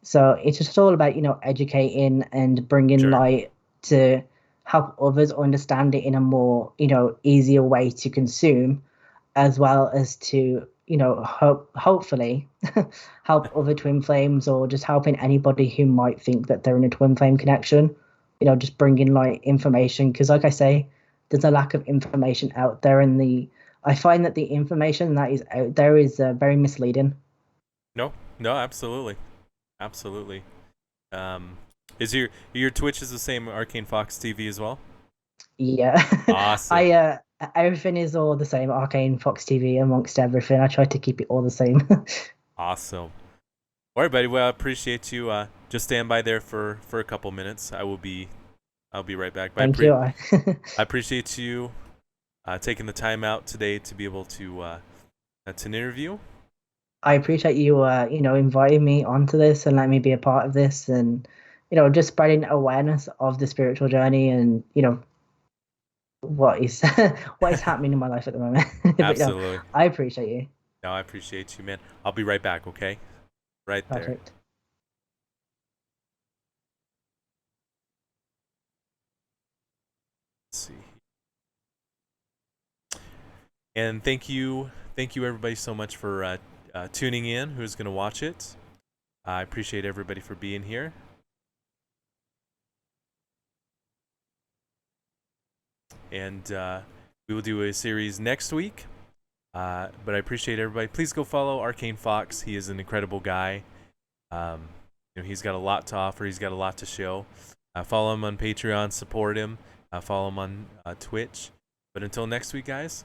So it's just all about, educating and bringing Sure. light to help others understand it in a more, easier way to consume, as well as to, hopefully help other twin flames or just helping anybody who might think that they're in a twin flame connection, just bringing like information. Because like I say, there's a lack of information out there, and I find that the information that is out there is very misleading. No, no, absolutely. Absolutely. Um, is your Twitch is the same Arcane Fox TV as well? Yeah, Awesome. I everything is all the same. Arcane, Fox TV, amongst everything. I try to keep it all the same. Awesome. All right, buddy. Well, I appreciate you. Just stand by there for a couple minutes. I'll be right back. But Thank you. I appreciate you taking the time out today to be able to interview. I appreciate you, inviting me onto this and letting me be a part of this, and just spreading awareness of the spiritual journey and what is what is happening in my life at the moment. But Absolutely. I appreciate you. No, I appreciate you, man. I'll be right back. Okay. Right there. Perfect. Let's see. And thank you everybody so much for tuning in. Who's gonna watch it? I appreciate everybody for being here. And we will do a series next week. But I appreciate everybody. Please go follow Arcane Fox. He is an incredible guy. he's got a lot to offer. He's got a lot to show. Follow him on Patreon, support him. Follow him on Twitch. But until next week, guys,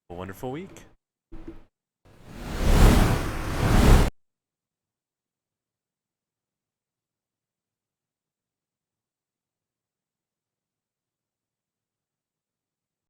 a wonderful week.